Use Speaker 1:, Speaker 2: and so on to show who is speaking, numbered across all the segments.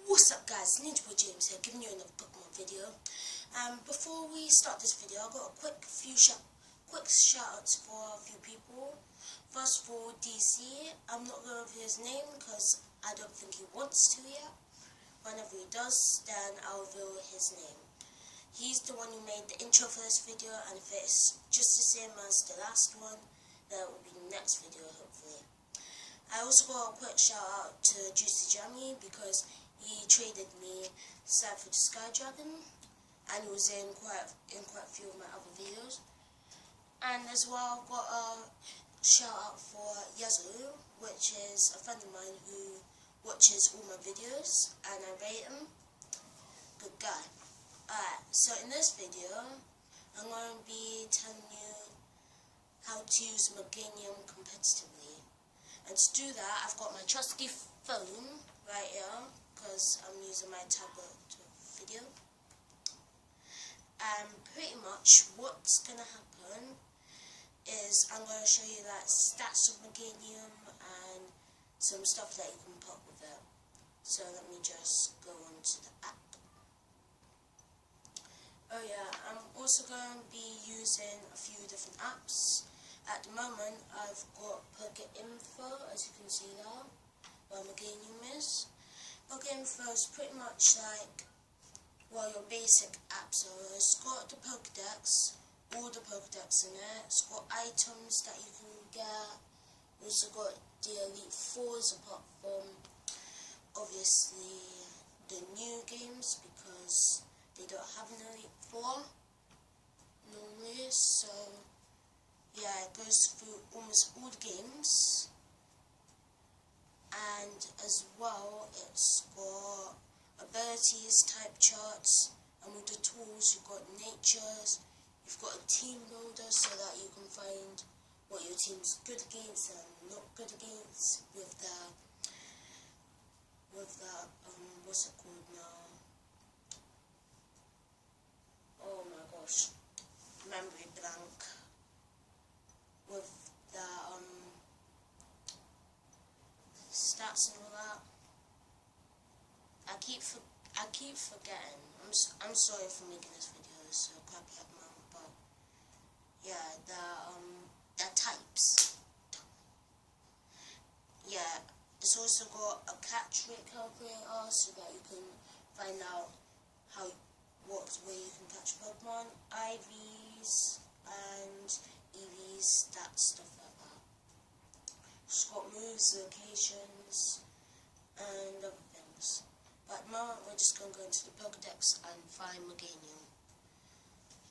Speaker 1: What's up guys, Ninja Boy James here, giving you another Pokemon video. Before we start this video, I've got a quick shout outs for a few people. First of all, DC. I'm not going to reveal his name because I don't think he wants to yet. Whenever he does, then I'll reveal his name. He's the one who made the intro for this video, and if it's just the same as the last one, then it will be the next video hopefully. I also got a quick shout out to Juicy Jammy because he traded me Cypher to Sky Dragon, and he was in quite a few of my other videos. And as well, I've got a shout out for Yazoo, which is a friend of mine who watches all my videos, and I rate him. Good guy. Alright, so in this video, I'm going to be telling you how to use meganium competitively. And to do that, I've got my trusty phone right here, because I'm using my tablet to video. And pretty much what's going to happen is I'm going to show you like stats of meganium and some stuff that you can put with it. So let me just go on to the app. Oh yeah, I'm also going to be using a few different apps. At the moment I've got Info, as you can see there, where meganium is. Info is pretty much like, well, your basic app. So it's got the Pokedex, all the Pokedex in it. It's got items that you can get. It's also got the Elite Fours, apart from obviously the new games because they don't have an Elite Four normally. So yeah, it goes through almost all the games. And as well, it's got abilities, type charts, and with the tools you've got natures, you've got a team builder so that you can find what your team's good against and not good against with the what's it called now? Oh my gosh, memory blank. With the stats and all that. I keep forgetting. I'm sorry for making this video so crappy at the moment, but yeah, the types. Yeah, it's also got a catch rate calculator so that you can find out what way you can catch Pokemon, IVs and EVs, that stuff like that. It's got moves, locations, and other things. But at the moment, we're just going to go into the Pokedex and find meganium.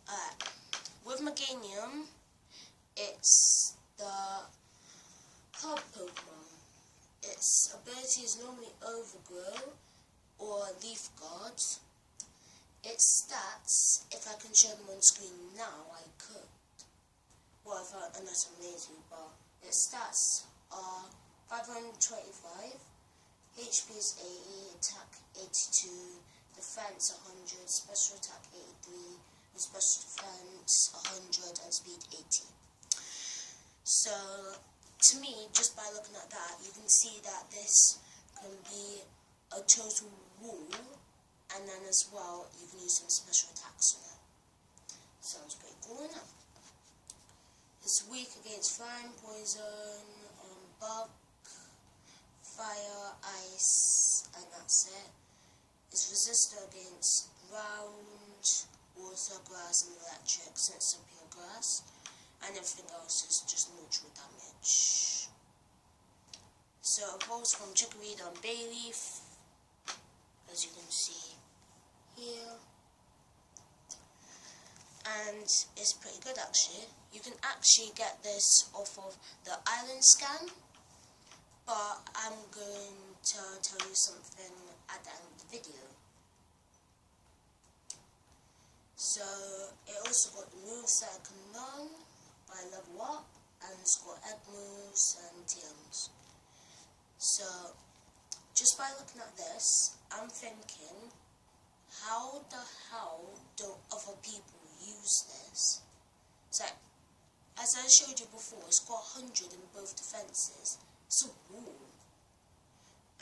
Speaker 1: Alright, with meganium, it's the hub Pokemon. Its ability is normally Overgrow or Leaf Guard. Its stats, if I can show them on screen now, I could. Well, unless I'm lazy, but its stats are 525, HP is 80, attack 82, defense 100, special attack 83, and special defense 100, and speed 80. So, to me, just by looking at that, you can see that this can be a total wall, and then as well, you can use some special attacks on it. Sounds pretty cool, isn't it? It's weak against flying, poison, bug, fire, ice, and that's it. It's resistant against ground, water, grass, and electric, since it's a pure grass. And everything else is just neutral damage. So it evolves from Chikorita and Bayleaf, as you can see here. And it's pretty good actually. You can actually get this off of the island scan, but I'm going to tell you something at the end of the video. So it also got the moves that I can learn by level up, and it's got egg moves and TMs. So just by looking at this, I'm thinking, how the hell do other people use this? So, as I showed you before, it's got 100 in both defenses. It's a wall.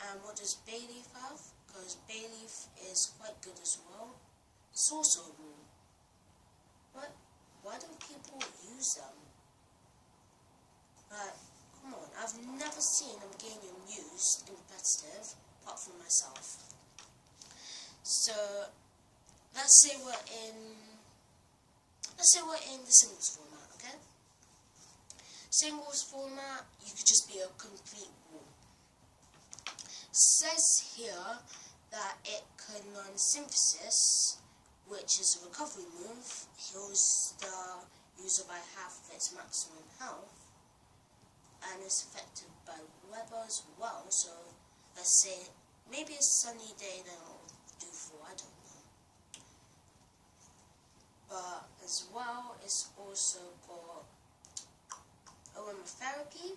Speaker 1: And what does Bayleaf have? because bay leaf is quite good as well. It's also wool. But why don't people use them? Like, come on, I've never seen a meganium used in competitive apart from myself. So let's say we're in the singles format, okay? Singles format, you could just be a complete wool. Says here that it can learn synthesis, which is a recovery move, heals the user by half of its maximum health, and is affected by weather as well. So let's say maybe a sunny day, then it'll do 4, I don't know. But as well, it's also got aromatherapy,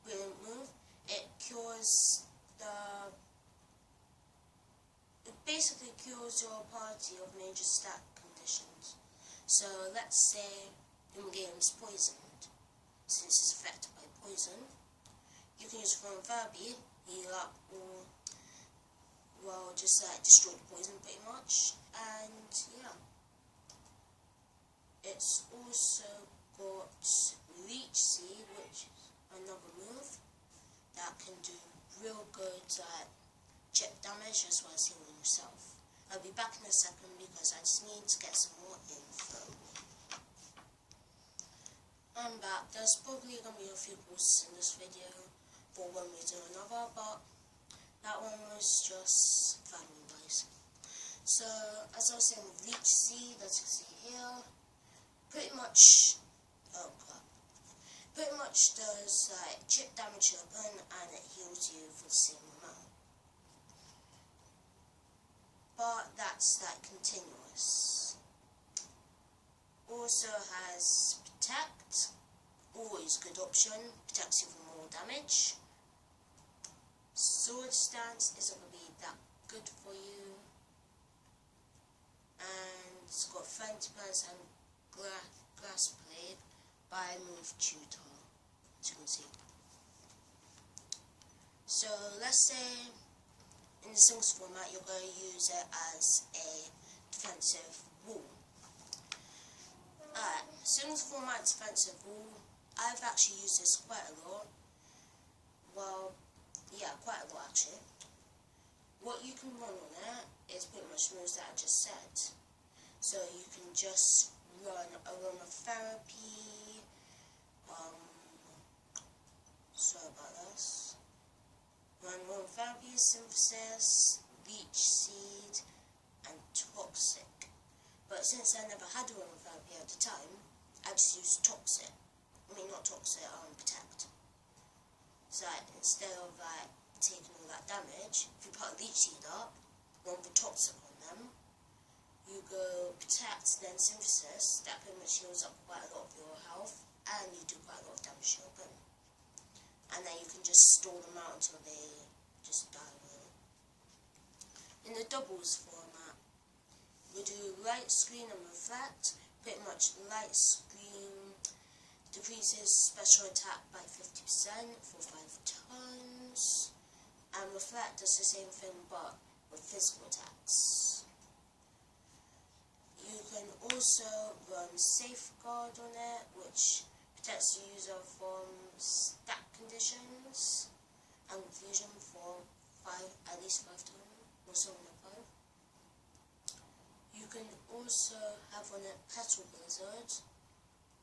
Speaker 1: brilliant move. It basically cures your party of major stat conditions. So let's say your game is poisoned. Since it's affected by poison, you can use aromatherapy, heal up, or well, just destroy the poison pretty much. And yeah, it's also got leech seed, which is another move that can do real good chip damage as well as healing yourself. I'll be back in a second because I just need to get some more info. I'm back. There's probably going to be a few pauses in this video for one reason or another, but that one was just family wise. So as I was saying with leech seed, as you can see here, pretty much does chip damage your opponent and it heals you for the same amount. But that's continuous. Also has protect, always good option, protects you from more damage. Sword stance isn't going to be that good for you. And it's got friendly plants and grass blade by move tutor, as you can see. So let's say in the singles format you're going to use it as a defensive wool. Singles format defensive wool, I've actually used this quite a lot. Well, yeah, quite a lot actually. What you can run on it is pretty much the moves that I just said. So you can just run aromatherapy, sorry about this. Run aromatherapy, synthesis, leech seed, and toxic. But since I never had aromatherapy at the time, I just used toxic. Not toxic, protect. So instead of taking all that damage, if you put a leech seed up, run with toxic on them, you go protect, then synthesis, that pretty much heals up quite a lot of your health, and you do quite a lot of damage to your opponent. And then you can just store them out until they just die really. In the doubles format, we do light screen and reflect. Pretty much light screen decreases special attack by 50% for 5 turns, and reflect does the same thing but with physical attacks. You can also run safeguard on it, which protects the user from stat conditions and confusion for at least 5 turns, or something like 5. You can also have on it Petal Blizzard,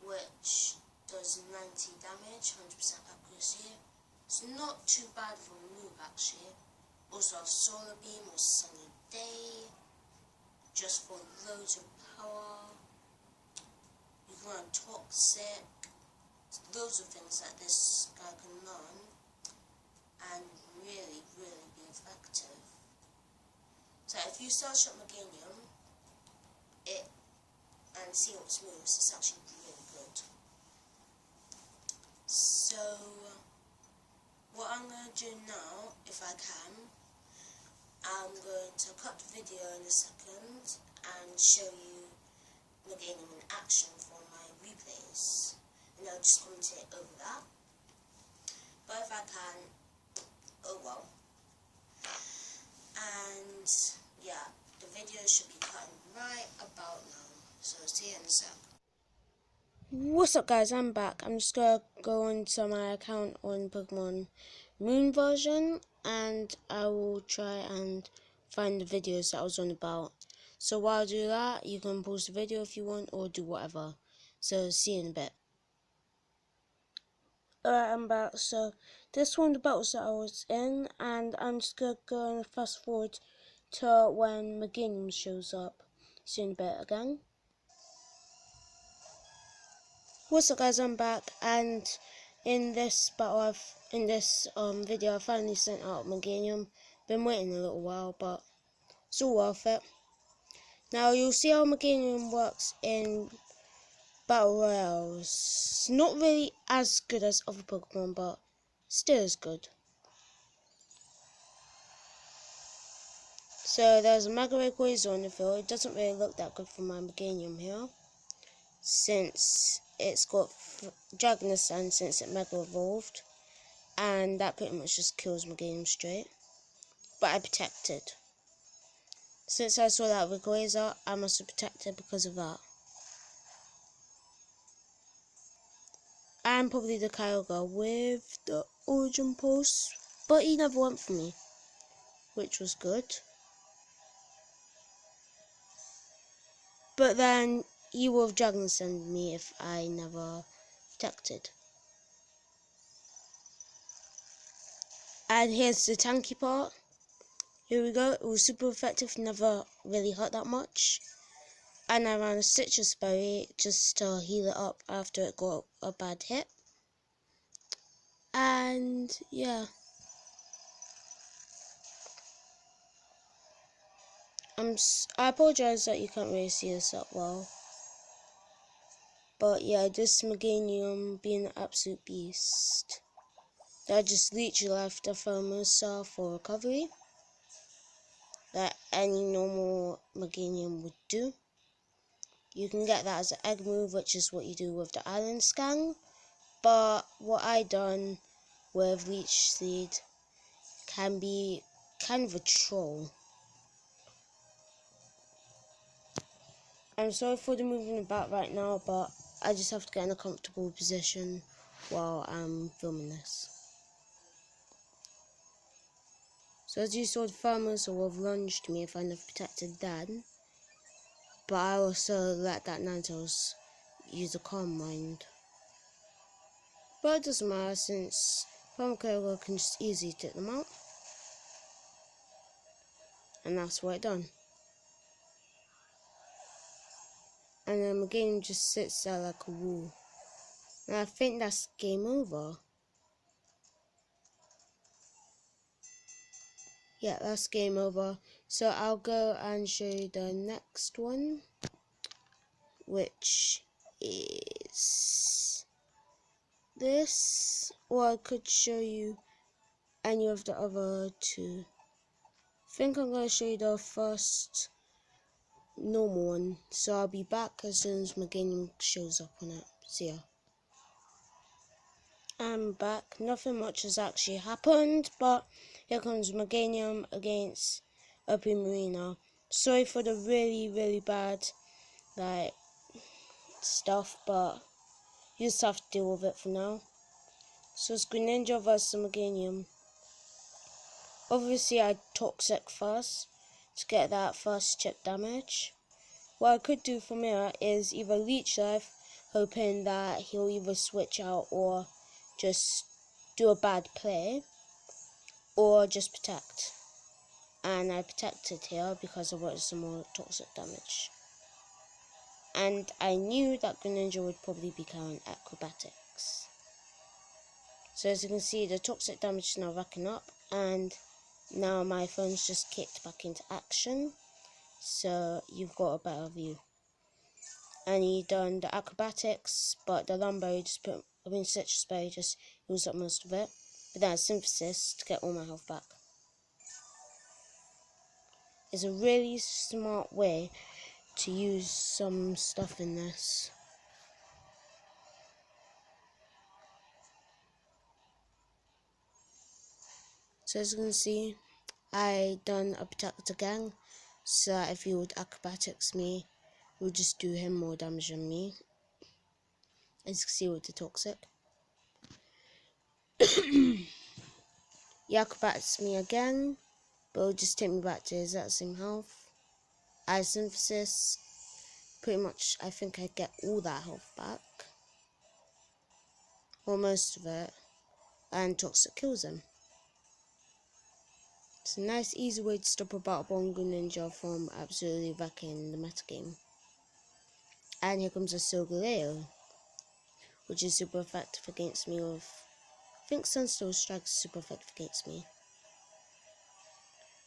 Speaker 1: which does 90 damage, 100% accuracy. It's not too bad for a move actually. Also have Solar Beam or Sunny Day, just for loads of power. You can run Toxic, loads of things that this guy can learn and really, really be effective. So if you search up Meganium and see what its moves, it's actually really good. So what I'm going to do now, if I can, I'm going to cut the video in a second and show you Meganium in action for my replays, and I'll just commentate over that. But if I can, oh well. And yeah, the video should be cutting right about now. So see you in a sec. What's up guys, I'm back. I'm just gonna go onto my account on Pokemon Moon version and I will try and find the videos that I was on about. So while I do that, you can pause the video if you want or do whatever. So see you in a bit. Alright, I'm back. So this one of the battles that I was in, and I'm just gonna go and fast forward to when meganium shows up. See you in a bit again. What's up guys, I'm back, and in this battle video I finally sent out meganium. Been waiting a little while, but it's all worth it. Now you'll see how meganium works in battle royales. Not really as good as other Pokemon, but still as good. So there's a Mega Rayquaza on the field. It doesn't really look that good for my meganium here, since it's got Dragon Sand since it Mega Evolved. And that pretty much just kills my game straight. But I protected. Since I saw that Rayquaza, I must have protected because of that. And probably the Kyogre with the Origin Pulse. But he never went for me, which was good. But then he would have Dragon Send me if I never protected. And here's the tanky part. Here we go. It was super effective, never really hurt that much. And I ran a Citrus Berry just to heal it up after it got a bad hit. And yeah. I apologize that you can't really see this that well. But yeah, this meganium being an absolute beast. That just leech left a Pheromosa for recovery. That any normal meganium would do. You can get that as an egg move, which is what you do with the island scan. But what I done with Leech Seed can be kind of a troll. I'm sorry for the moving about right now, but I just have to get in a comfortable position while I'm filming this. So as you saw, the farmers would have lunged me if I never protected then. But I also let that Ninetales use a Calm Mind. But it doesn't matter since Kyogre can just easily take them out. And that's what it done. And then the game just sits there like a wall. And I think that's game over. Yeah, that's game over. So I'll go and show you the next one, which is this. Or I could show you any of the other two. I think I'm going to show you the first normal one. So I'll be back as soon as my game shows up on it. See ya. I'm back. Nothing much has actually happened, but here comes Meganium against Opie Marina. Sorry for the really bad stuff, but you just have to deal with it for now. So it's Greninja versus Meganium. Obviously I Toxic first to get that first chip damage. What I could do from here is either Leech Life, hoping that he'll either switch out or just do a bad play, or just protect. And I protected here because I wanted some more toxic damage. And I knew that Greninja would probably be carrying acrobatics. So as you can see, the toxic damage is now racking up, and now my phone's just kicked back into action. So you've got a better view. And he done the acrobatics, but the Lumberry Citrus Berry just used up most of it. But then Synthesis to get all my health back. It's a really smart way to use some stuff in this. So as you can see, I done a protector gang, so that if he would acrobatics me, it would just do him more damage than me. As you can see with the toxic. He acrobatics me again, but it'll just take me back to his exact same health. I synthesis, pretty much I think I get all that health back. Or most of it. And toxic kills him. It's a nice easy way to stop a Battle Bongo Ninja from absolutely wrecking the metagame. And here comes a Solgaleo, which is super effective against me with, I think Sunstone Strike is super effective against me.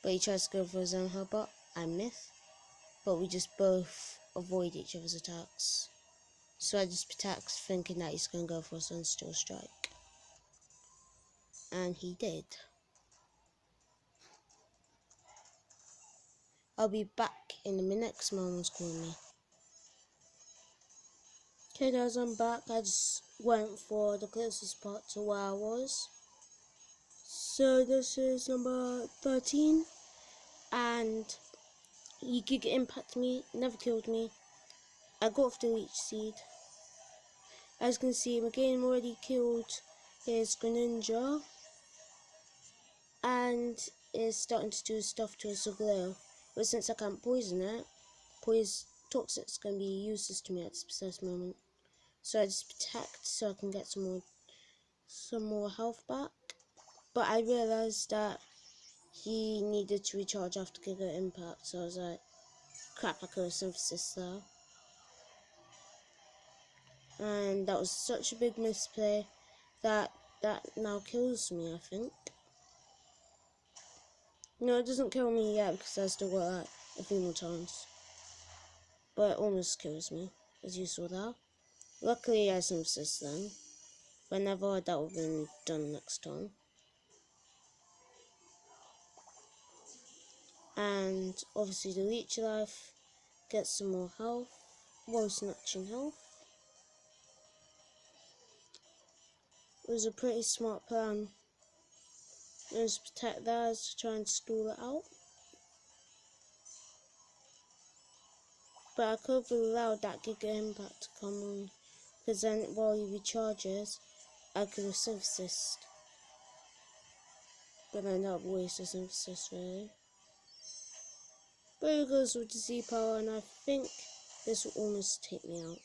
Speaker 1: But he tries to go for his own headbutt, I miss. But we just both avoid each other's attacks. So I just protect thinking that he's going to go for a Sunstone Strike. And he did. I'll be back in a minute because my mom's calling me. Okay guys, I'm back. I just went for the closest spot to where I was. So this is number 13. And he Giga Impact me, never killed me. I got off the Leech Seed. As you can see, meganium already killed his Greninja. And is starting to do stuff to his Solgaleo. But since I can't poison it, Toxic's going to be useless to me at this precise moment. So I just protect so I can get some more health back. But I realised that he needed to recharge after Giga Impact, so I was like, crap, I could have synthesis there. And that was such a big misplay that now kills me, I think. No, it doesn't kill me yet because I still got that a few more times. But it almost kills me, as you saw there. Luckily I synthesis then. If I never, that would have been done next time. And obviously the Leech Life gets some more health, while snatching health. It was a pretty smart plan. Let's protect theirs to try and stall it out. But I could have allowed that Giga Impact to come on, because then while he recharges, I could have synthesized. But then that would waste a synthesis really. But it goes with the Z power, and I think this will almost take me out.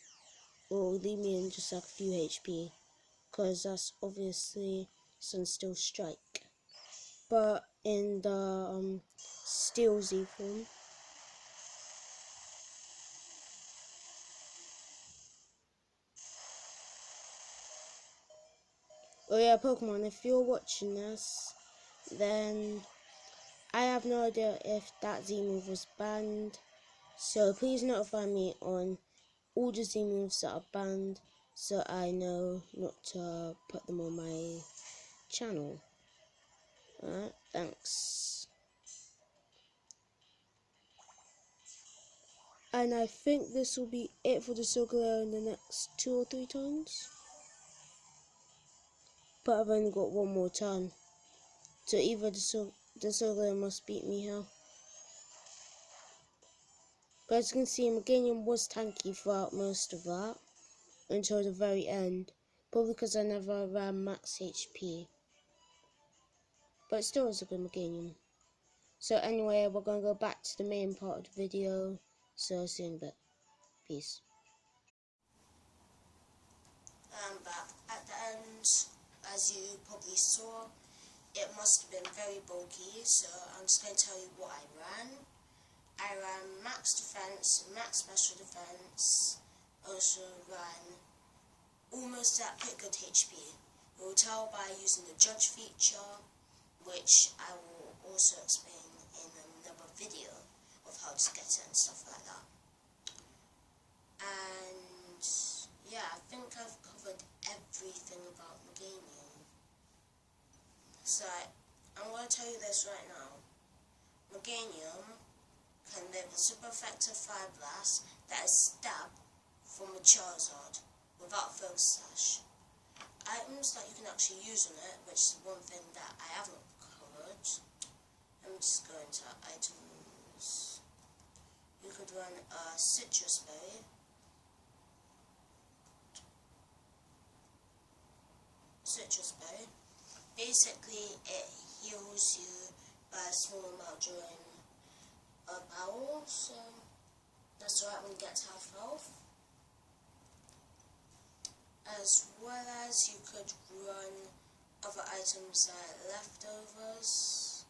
Speaker 1: Or leave me in just like a few HP. Because that's obviously Sunstone Strike. But in the Steel Z form. Oh yeah, Pokemon, if you're watching this, then I have no idea if that Z move was banned. So please notify me on all the Z moves that are banned so I know not to put them on my channel. Alright, thanks. And I think this will be it for the Solgaleo in the next 2 or 3 times. But I've only got one more turn. So either the Solgaleo must beat me here. But as you can see, meganium was tanky throughout most of that. Until the very end. Probably because I never ran max HP. But it still was a good meganium. So anyway, we're going to go back to the main part of the video. So see you in a bit. Peace. I'm back at the end. As you probably saw, it must have been very bulky. So I'm just going to tell you what I ran. I ran max defense, max special defense. Also ran almost at pretty good HP. You will tell by using the judge feature, which I will also explain in another video of how to get it and stuff like that. And yeah, I think I've covered everything about meganium. So I'm going to tell you this right now. Meganium can live a super effective Fire Blast that is stab from a Charizard without Focus Sash. Items that you can actually use on it, which is one thing that I haven't covered. Let me just go into items. You could run a citrus berry. Basically, it heals you by a small amount during a battle, so that's alright when you get to half health. As well as you could run other items like leftovers.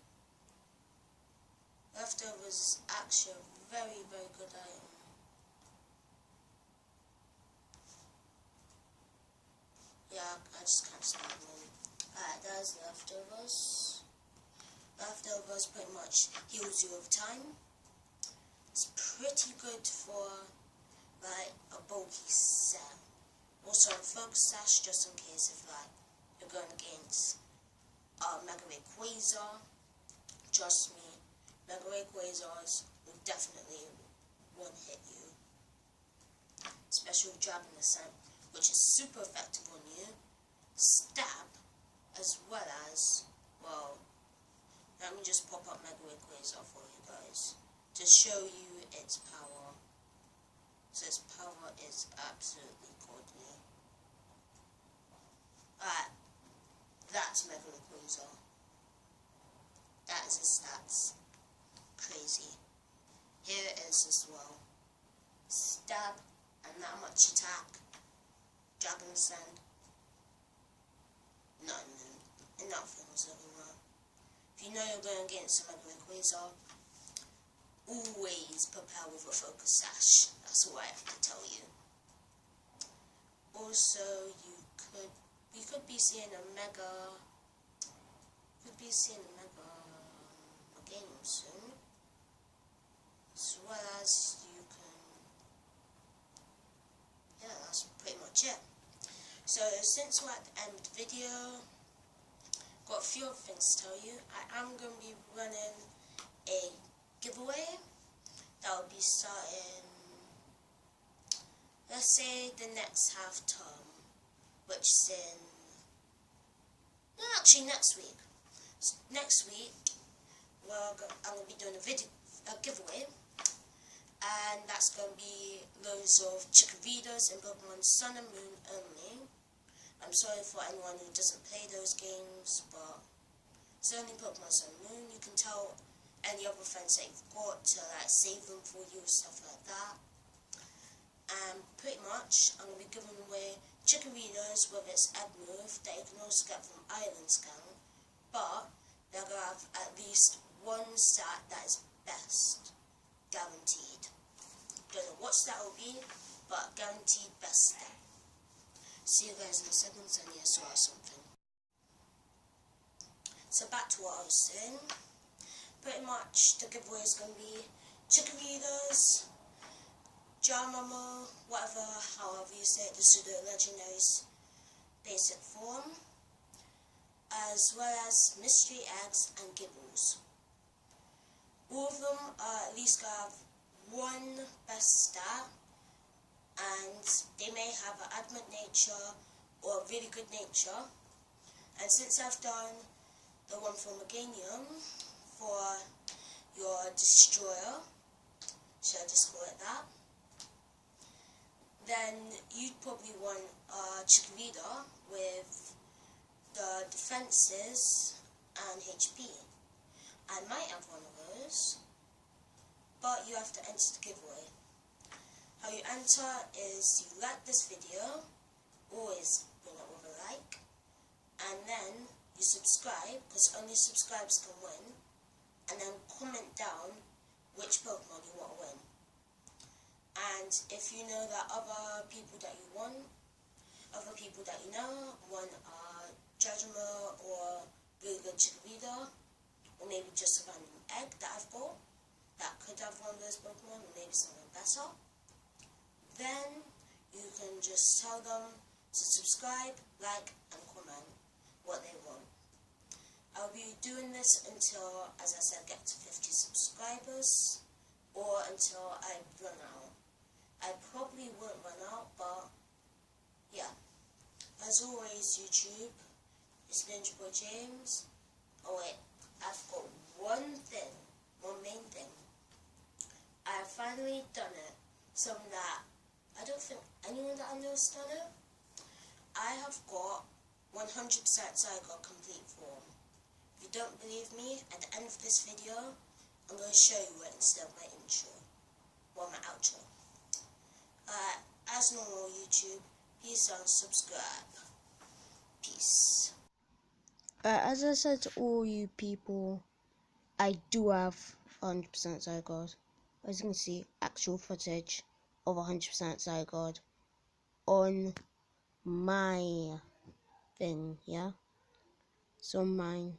Speaker 1: Leftovers is actually a very, very good item. Yeah, I just can't stand them. Alright, there's leftovers. Leftovers pretty much heals you over time. It's pretty good for like a bulky set. Also focus sash just in case if like you're going against Mega Ray Quasar. Trust me, Mega Ray Quasars will definitely one hit you. Special Dragon Ascent, which is super effective on you. Stab, as well as, well, let me just pop up Mega Ray Quasar for you guys to show you its power. So its power is absolutely godly. Alright, that's Mega Ray Quasar. That is his stats. Crazy. Here it is as well. Stab and that much attack. Dragon Sand. Nothing was everywhere. If you know you're going against a Mega Ray Quasar, always prepare with a focus sash. That's all I have to tell you. Also, you could be seeing a meganium soon, as well as you can. Yeah, that's pretty much it. So since we're at the end of the video, got a few other things to tell you. I am going to be running a giveaway that will be starting, let's say, the next half term, which is in, no, actually next week. Next week, I'm going to be doing a giveaway, and that's going to be loads of Chikorritas in Pokemon Sun and Moon only. I'm sorry for anyone who doesn't play those games, but it's only Pokemon Sun and Moon. You can tell any other friends that you've got to like save them for you, stuff like that. And pretty much, I'm going to be giving away Chikorritas with its egg move that you can also get from Island Scan, but they're going to have at least one stat that is best, guaranteed. Don't know what stat will be, but guaranteed best stat. See you guys in a second, and yes, or something. So back to what I was saying. Pretty much the giveaway is going to be Chikorritas, Jarmamo, whatever, however you say it, the pseudo legendary's basic form, as well as mystery eggs and gibbles. All of them are at least going to have one best stat, and they may have an adamant nature or a really good nature. And since I've done the one for meganium for your destroyer, should I just call it that, then you'd probably want a Chikorita with the defenses and HP. I might have one of those, but you have to enter the giveaway. How you enter is you like this video, always bring it with a like, and then you subscribe, because only subscribers can win, and then comment down which Pokemon you want to win. And if you know that other people that you know want a Jajima or really good Chikorita, or maybe just a random egg that I've got that could have one of those Pokemon, or maybe something better, then you can just tell them to subscribe, like, and comment what they want. I'll be doing this until, as I said, get to 50 subscribers, or until I run out. I probably won't run out, but yeah. As always, YouTube, it's Ninja Boy James. Oh wait, I've got one main thing. I have finally done it. Something that I don't think anyone that I know has done it. I have got 100% Zygote complete form. If you don't believe me, at the end of this video, I'm going to show you it instead of my intro. Well, my outro. As normal YouTube, please don't subscribe. Peace. As I said to all you people, I do have 100% Zygote. As you can see, actual footage of 100% Zygote on my thing, yeah? So mine.